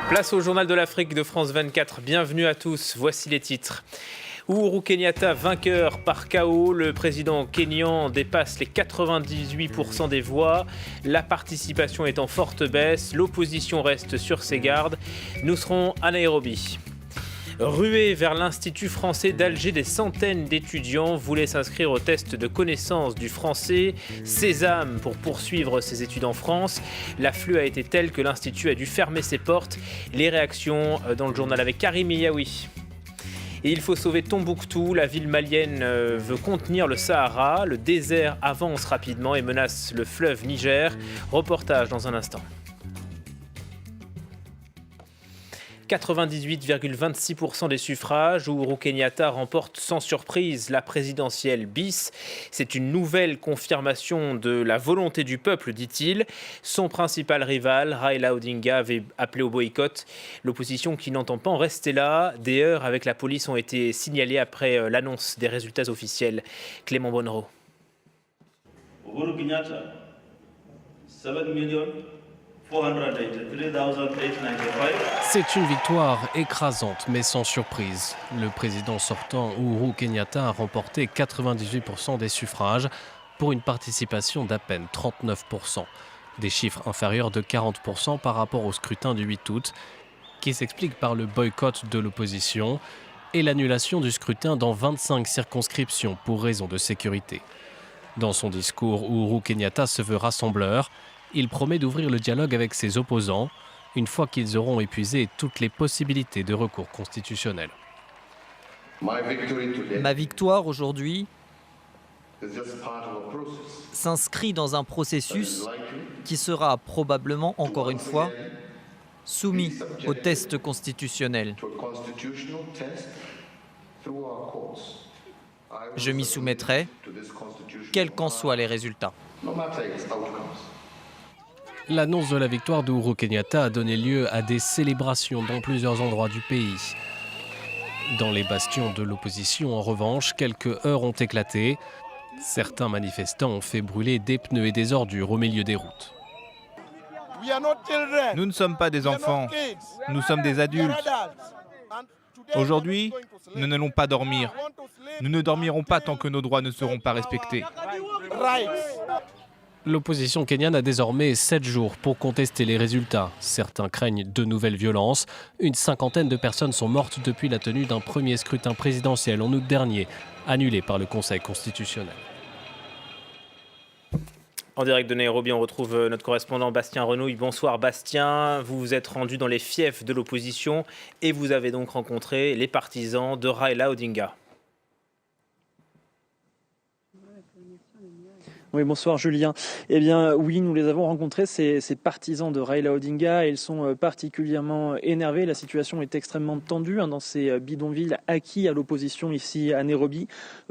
Place au journal de l'Afrique de France 24. Bienvenue à tous. Voici les titres. Uhuru Kenyatta vainqueur par KO. Le président kényan dépasse les 98% des voix. La participation est en forte baisse. L'opposition reste sur ses gardes. Nous serons à Nairobi. Rués vers l'Institut français d'Alger, des centaines d'étudiants voulaient s'inscrire au test de connaissance du français Sésame pour poursuivre ses études en France. L'afflux a été tel que l'Institut a dû fermer ses portes. Les réactions dans le journal avec Karim Yaoui. Et il faut sauver Tombouctou. La ville malienne veut contenir le Sahara. Le désert avance rapidement et menace le fleuve Niger. Reportage dans un instant. 98,26% des suffrages, Uhuru Kenyatta remporte sans surprise la présidentielle bis. C'est une nouvelle confirmation de la volonté du peuple, dit-il. Son principal rival, Raila Odinga, avait appelé au boycott. L'opposition qui n'entend pas en rester là. Des heurts avec la police ont été signalées après l'annonce des résultats officiels. Clément Bonnereau. Uhuru Kenyatta, 7,483,895. C'est une victoire écrasante, mais sans surprise. Le président sortant, Uhuru Kenyatta, a remporté 98% des suffrages pour une participation d'à peine 39%. Des chiffres inférieurs de 40% par rapport au scrutin du 8 août, qui s'explique par le boycott de l'opposition et l'annulation du scrutin dans 25 circonscriptions pour raison de sécurité. Dans son discours, Uhuru Kenyatta se veut rassembleur. Il promet d'ouvrir le dialogue avec ses opposants une fois qu'ils auront épuisé toutes les possibilités de recours constitutionnel. Ma victoire aujourd'hui s'inscrit dans un processus qui sera probablement, encore une fois, soumis au test constitutionnel. Je m'y soumettrai, quels qu'en soient les résultats. L'annonce de la victoire d'Uhuru Kenyatta a donné lieu à des célébrations dans plusieurs endroits du pays. Dans les bastions de l'opposition, en revanche, quelques heurts ont éclaté. Certains manifestants ont fait brûler des pneus et des ordures au milieu des routes. Nous ne sommes pas des enfants, nous sommes des adultes. Aujourd'hui, nous n'allons pas dormir. Nous ne dormirons pas tant que nos droits ne seront pas respectés. L'opposition kenyane a désormais 7 jours pour contester les résultats. Certains craignent de nouvelles violences. Une cinquantaine de personnes sont mortes depuis la tenue d'un premier scrutin présidentiel en août dernier, annulé par le Conseil constitutionnel. En direct de Nairobi, on retrouve notre correspondant Bastien Renouille. Bonsoir Bastien, vous vous êtes rendu dans les fiefs de l'opposition et vous avez donc rencontré les partisans de Raila Odinga. Oui, bonsoir Julien. Eh bien oui, nous les avons rencontrés, ces partisans de Raila Odinga. Ils sont particulièrement énervés. La situation est extrêmement tendue dans ces bidonvilles acquis à l'opposition ici à Nairobi.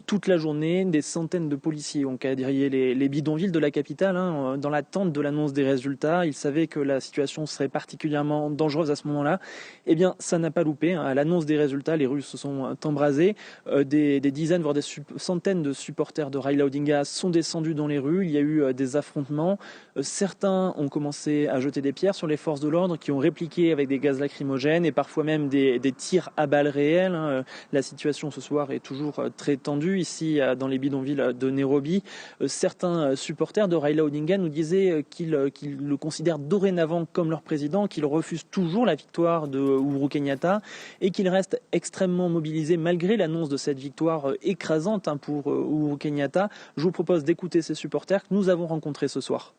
Toute la journée, des centaines de policiers ont quadrillé les bidonvilles de la capitale dans l'attente de l'annonce des résultats. Ils savaient que la situation serait particulièrement dangereuse à ce moment-là. Eh bien, ça n'a pas loupé. À l'annonce des résultats, les rues se sont embrasées. Des dizaines, voire des centaines de supporters de Raila Odinga sont descendus dans les rues, il y a eu des affrontements. Certains ont commencé à jeter des pierres sur les forces de l'ordre qui ont répliqué avec des gaz lacrymogènes et parfois même des tirs à balles réelles. La situation ce soir est toujours très tendue ici dans les bidonvilles de Nairobi. Certains supporters de Raila Odinga nous disaient qu'ils le considèrent dorénavant comme leur président, qu'ils refusent toujours la victoire de Uhuru Kenyatta et qu'ils restent extrêmement mobilisés malgré l'annonce de cette victoire écrasante pour Uhuru Kenyatta. Je vous propose d'écouter ces supporters que nous avons rencontrés ce soir.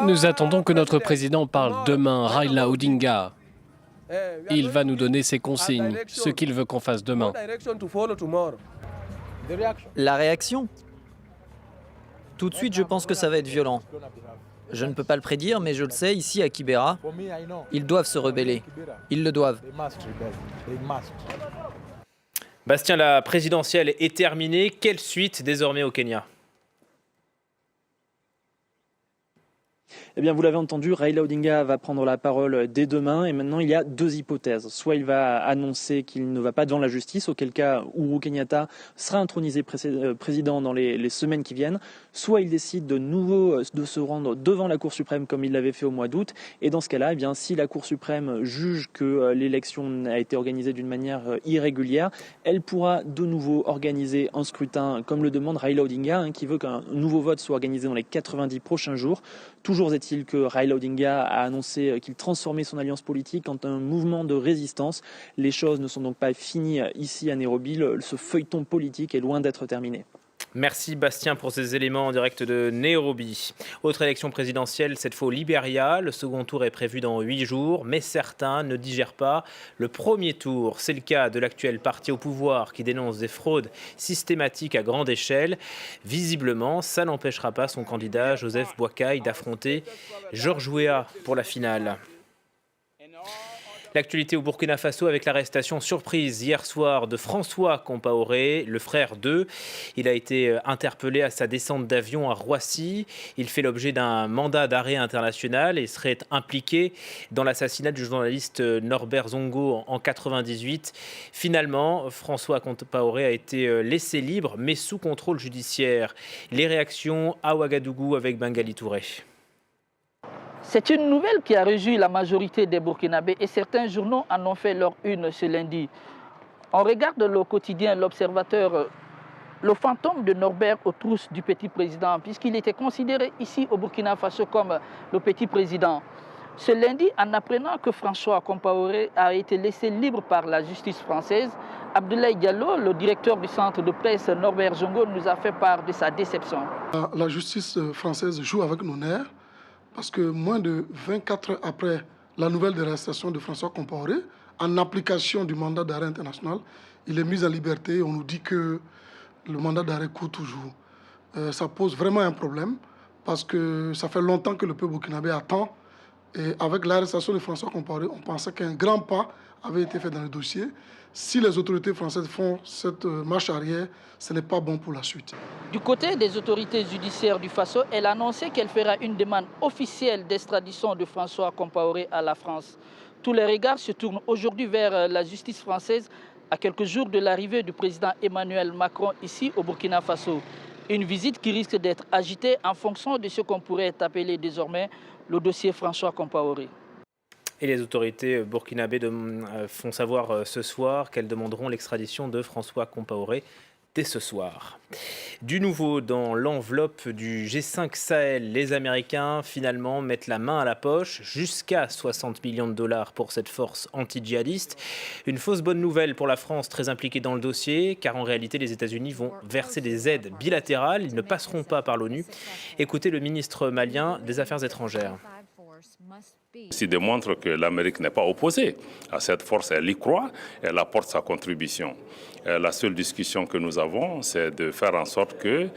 Nous attendons que notre président parle demain, Raila Odinga. Il va nous donner ses consignes, ce qu'il veut qu'on fasse demain. La réaction ? Tout de suite, je pense que ça va être violent. Je ne peux pas le prédire, mais je le sais, ici à Kibera, ils doivent se rebeller. Ils le doivent. Bastien, la présidentielle est terminée. Quelle suite désormais au Kenya ? Eh bien, vous l'avez entendu, Raila Odinga va prendre la parole dès demain et maintenant il y a deux hypothèses. Soit il va annoncer qu'il ne va pas devant la justice, auquel cas Uhuru Kenyatta sera intronisé président dans les semaines qui viennent, soit il décide de nouveau de se rendre devant la Cour suprême comme il l'avait fait au mois d'août. Et dans ce cas-là, eh bien, si la Cour suprême juge que l'élection a été organisée d'une manière irrégulière, elle pourra de nouveau organiser un scrutin comme le demande Raila Odinga, qui veut qu'un nouveau vote soit organisé dans les 90 prochains jours. Toujours est-il que Raila Odinga a annoncé qu'il transformait son alliance politique en un mouvement de résistance. Les choses ne sont donc pas finies ici à Nairobi. Ce feuilleton politique est loin d'être terminé. Merci Bastien pour ces éléments en direct de Nairobi. Autre élection présidentielle, cette fois au Libéria. Le second tour est prévu dans 8 jours, mais certains ne digèrent pas le premier tour. C'est le cas de l'actuel parti au pouvoir qui dénonce des fraudes systématiques à grande échelle. Visiblement, ça n'empêchera pas son candidat Joseph Boakai d'affronter George Weah pour la finale. L'actualité au Burkina Faso avec l'arrestation surprise hier soir de François Compaoré, le frère d'eux. Il a été interpellé à sa descente d'avion à Roissy. Il fait l'objet d'un mandat d'arrêt international et serait impliqué dans l'assassinat du journaliste Norbert Zongo en 1998. Finalement, François Compaoré a été laissé libre mais sous contrôle judiciaire. Les réactions à Ouagadougou avec Bengali Touré. C'est une nouvelle qui a réjoui la majorité des Burkinabés et certains journaux en ont fait leur une ce lundi. On regarde le quotidien L'Observateur, le fantôme de Norbert aux trousses du petit président, puisqu'il était considéré ici au Burkina Faso comme le petit président. Ce lundi, en apprenant que François Compaoré a été laissé libre par la justice française, Abdoulaye Diallo, le directeur du centre de presse Norbert Zongo, nous a fait part de sa déception. La justice française joue avec nos nerfs. Parce que moins de 24 heures après la nouvelle de l'arrestation de François Compaoré, en application du mandat d'arrêt international, il est mis en liberté. On nous dit que le mandat d'arrêt court toujours. Ça pose vraiment un problème parce que ça fait longtemps que le peuple burkinabé attend. Et avec l'arrestation de François Compaoré, on pensait qu'un grand pas avait été fait dans le dossier. Si les autorités françaises font cette marche arrière, ce n'est pas bon pour la suite. Du côté des autorités judiciaires du Faso, elle a annoncé qu'elle fera une demande officielle d'extradition de François Compaoré à la France. Tous les regards se tournent aujourd'hui vers la justice française à quelques jours de l'arrivée du président Emmanuel Macron ici au Burkina Faso. Une visite qui risque d'être agitée en fonction de ce qu'on pourrait appeler désormais le dossier François Compaoré. Et les autorités burkinabées font savoir ce soir qu'elles demanderont l'extradition de François Compaoré dès ce soir. Du nouveau dans l'enveloppe du G5 Sahel, les Américains finalement mettent la main à la poche, jusqu'à 60 millions de dollars pour cette force anti-djihadiste. Une fausse bonne nouvelle pour la France très impliquée dans le dossier, car en réalité les États-Unis vont verser des aides bilatérales, ils ne passeront pas par l'ONU. Écoutez le ministre malien des Affaires étrangères. Ceci démontre que l'Amérique n'est pas opposée à cette force, elle y croit, elle apporte sa contribution. La seule discussion que nous avons, c'est de faire en sorte que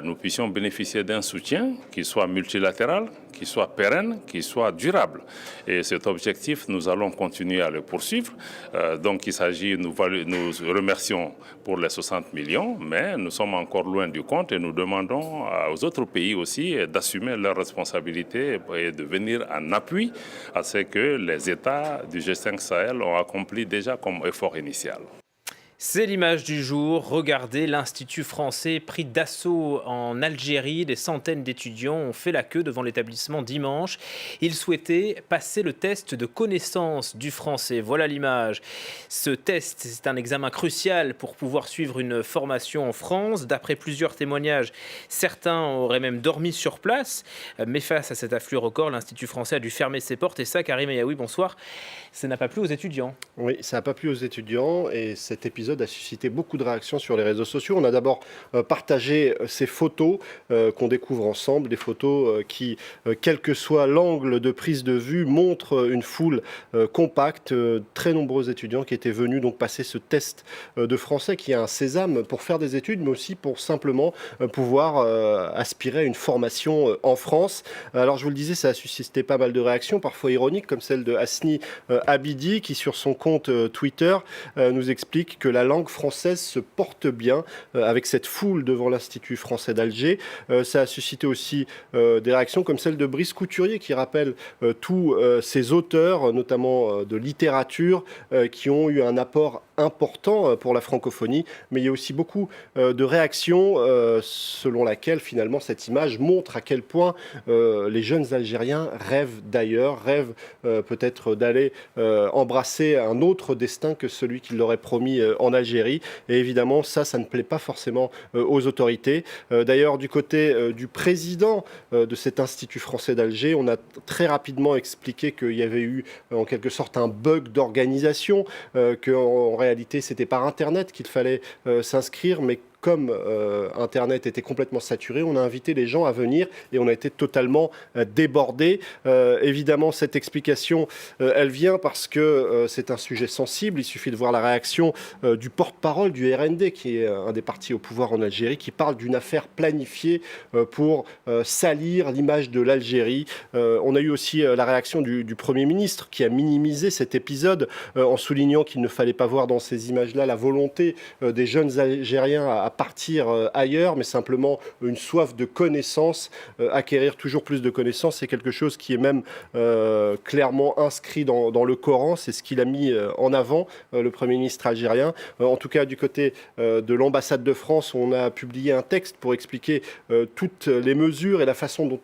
nous puissions bénéficier d'un soutien qui soit multilatéral, qui soit pérenne, qui soit durable. Et cet objectif, nous allons continuer à le poursuivre. Donc il s'agit, nous remercions pour les 60 millions, mais nous sommes encore loin du compte et nous demandons aux autres pays aussi d'assumer leurs responsabilités et de venir en appui à ce que les États du G5 Sahel ont accompli déjà comme effort initial. C'est l'image du jour. Regardez, l'Institut français pris d'assaut en Algérie. Des centaines d'étudiants ont fait la queue devant l'établissement dimanche. Ils souhaitaient passer le test de connaissance du français. Voilà l'image. Ce test, c'est un examen crucial pour pouvoir suivre une formation en France. D'après plusieurs témoignages, certains auraient même dormi sur place. Mais face à cet afflux record, l'Institut français a dû fermer ses portes. Et ça, Karim Ayaoui, bonsoir. Ça n'a pas plu aux étudiants. Oui, ça n'a pas plu aux étudiants et cet épisode a suscité beaucoup de réactions sur les réseaux sociaux. On a d'abord partagé ces photos qu'on découvre ensemble, des photos qui, quel que soit l'angle de prise de vue, montrent une foule compacte, très nombreux étudiants qui étaient venus donc passer ce test de français qui est un sésame pour faire des études, mais aussi pour simplement pouvoir aspirer à une formation en France. Alors je vous le disais, ça a suscité pas mal de réactions, parfois ironiques, comme celle de Hasni Abidi, qui sur son compte Twitter nous explique que la la langue française se porte bien avec cette foule devant l'Institut français d'Alger. Ça a suscité aussi des réactions comme celle de Brice Couturier qui rappelle tous ces auteurs, notamment de littérature, qui ont eu un apport important pour la francophonie. Mais il y a aussi beaucoup de réactions selon laquelle finalement cette image montre à quel point les jeunes Algériens rêvent d'ailleurs, rêvent peut-être d'aller embrasser un autre destin que celui qu'il leur est promis en Algérie. Et évidemment, ça ne plaît pas forcément aux autorités. D'ailleurs, du côté du président de cet Institut français d'Alger, on a très rapidement expliqué qu'il y avait eu en quelque sorte un bug d'organisation, qu'en réalité c'était par Internet qu'il fallait s'inscrire, mais comme Internet était complètement saturé, on a invité les gens à venir et on a été totalement débordés. Évidemment, cette explication, elle vient parce que c'est un sujet sensible. Il suffit de voir la réaction du porte-parole du RND, qui est un des partis au pouvoir en Algérie, qui parle d'une affaire planifiée pour salir l'image de l'Algérie. On a eu aussi la réaction du Premier ministre, qui a minimisé cet épisode en soulignant qu'il ne fallait pas voir dans ces images-là la volonté des jeunes Algériens à partir ailleurs, mais simplement une soif de connaissances. Acquérir toujours plus de connaissances, c'est quelque chose qui est même clairement inscrit dans le Coran. C'est ce qu'il a mis en avant, le Premier ministre algérien. En tout cas, du côté de l'ambassade de France, on a publié un texte pour expliquer toutes les mesures et la façon dont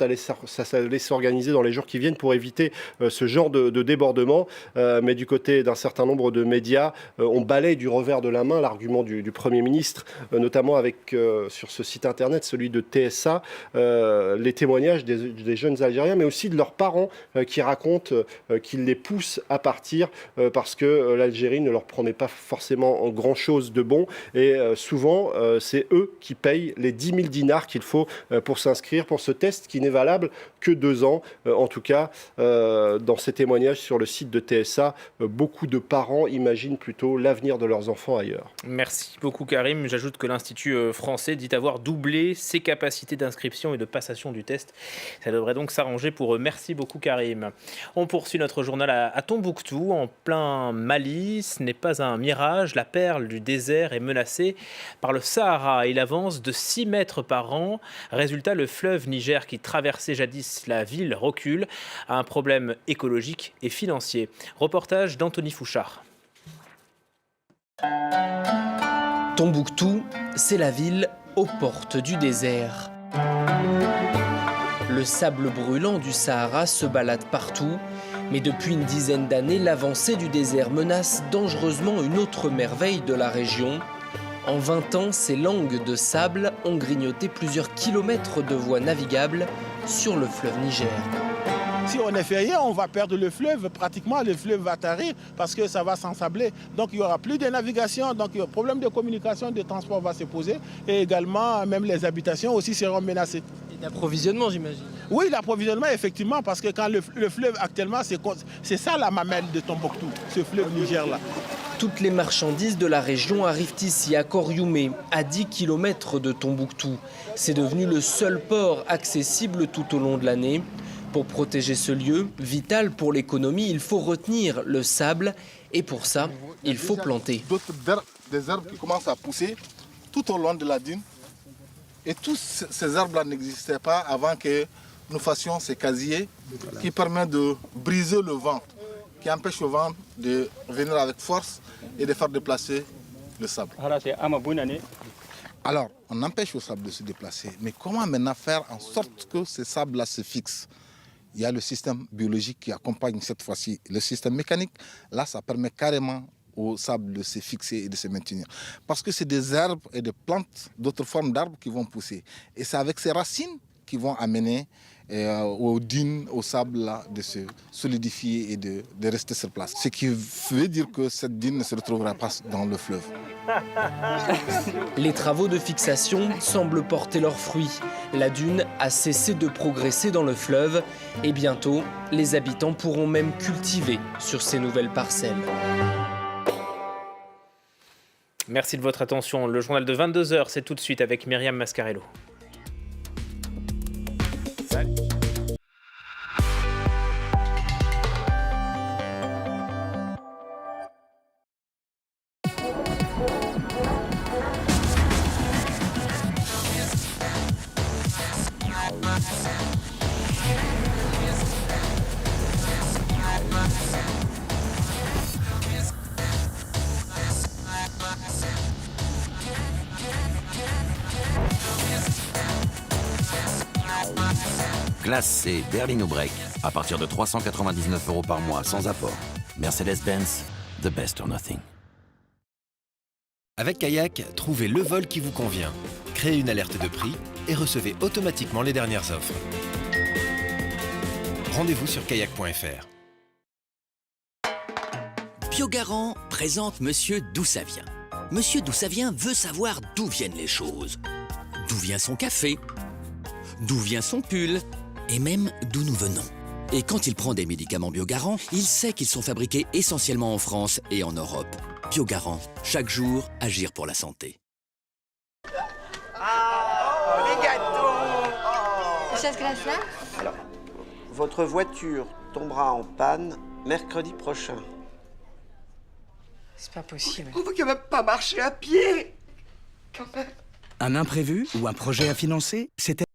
ça allait s'organiser dans les jours qui viennent pour éviter ce genre de débordement. Mais du côté d'un certain nombre de médias, on balaye du revers de la main l'argument du Premier ministre, notamment avec, sur ce site internet, celui de TSA, les témoignages des jeunes Algériens, mais aussi de leurs parents qui racontent qu'ils les poussent à partir parce que l'Algérie ne leur promet pas forcément grand-chose de bon. Et souvent, c'est eux qui payent les 10 000 dinars qu'il faut pour s'inscrire pour ce test qui n'est valable que 2 ans. En tout cas, dans ces témoignages sur le site de TSA, beaucoup de parents imaginent plutôt l'avenir de leurs enfants ailleurs. Merci beaucoup Karim. J'ajoute que l'Institut français dit avoir doublé ses capacités d'inscription et de passation du test. Ça devrait donc s'arranger pour eux. Merci beaucoup Karim. On poursuit notre journal à Tombouctou, en plein Mali. Ce n'est pas un mirage. La perle du désert est menacée par le Sahara. Il avance de 6 mètres par an. Résultat, le fleuve Niger qui traversait jadis la ville recule à un problème écologique et financier. Reportage d'Anthony Fouchard. Tombouctou, c'est la ville aux portes du désert. Le sable brûlant du Sahara se balade partout, mais depuis une dizaine d'années, l'avancée du désert menace dangereusement une autre merveille de la région. En 20 ans, ces langues de sable ont grignoté plusieurs kilomètres de voies navigables sur le fleuve Niger. Si on ne fait rien, on va perdre le fleuve. Pratiquement, le fleuve va tarir parce que ça va s'ensabler. Donc, il n'y aura plus de navigation. Donc, le problème de communication, de transport va se poser. Et également, même les habitations aussi seront menacées. Et d'approvisionnement, j'imagine. Oui, l'approvisionnement, effectivement, parce que quand le fleuve, actuellement, c'est ça la mamelle de Tombouctou, ce fleuve Niger-là. Toutes les marchandises de la région arrivent ici, à Korioumé, à 10 km de Tombouctou. C'est devenu le seul port accessible tout au long de l'année. Pour protéger ce lieu, vital pour l'économie, il faut retenir le sable. Et pour ça, il faut planter. Des arbres qui commencent à pousser tout au long de la dune. Et tous ces arbres-là n'existaient pas avant que nous fassions ces casiers qui permettent de briser le vent, qui empêche le vent de venir avec force et de faire déplacer le sable. Alors, on empêche le sable de se déplacer. Mais comment maintenant faire en sorte que ce sable-là se fixe? Il y a le système biologique qui accompagne cette fois-ci le système mécanique. Là, ça permet carrément au sable de se fixer et de se maintenir. Parce que c'est des herbes et des plantes, d'autres formes d'arbres qui vont pousser. Et c'est avec ces racines qui vont amener aux dunes, au sable là, de se solidifier et de rester sur place. Ce qui veut dire que cette dune ne se retrouvera pas dans le fleuve. Les travaux de fixation semblent porter leurs fruits. La dune a cessé de progresser dans le fleuve et bientôt, les habitants pourront même cultiver sur ces nouvelles parcelles. Merci de votre attention. Le journal de 22h, c'est tout de suite avec Myriam Mascarello. Classe C, Berlino Break, à partir de 399 € par mois, sans apport. Mercedes-Benz, the best or nothing. Avec Kayak, trouvez le vol qui vous convient. Créez une alerte de prix et recevez automatiquement les dernières offres. Rendez-vous sur kayak.fr. Biogarant présente Monsieur D'où ça vient. Monsieur D'où ça vient veut savoir d'où viennent les choses. D'où vient son café? D'où vient son pull? Et même d'où nous venons. Et quand il prend des médicaments Biogarant, il sait qu'ils sont fabriqués essentiellement en France et en Europe. Biogarant, chaque jour, agir pour la santé. Ah, les gâteaux! Ça se glace là? Alors, votre voiture tombera en panne mercredi prochain. C'est pas possible. On peut quand même pas marcher à pied! Quand même. Un imprévu ou un projet à financer, c'est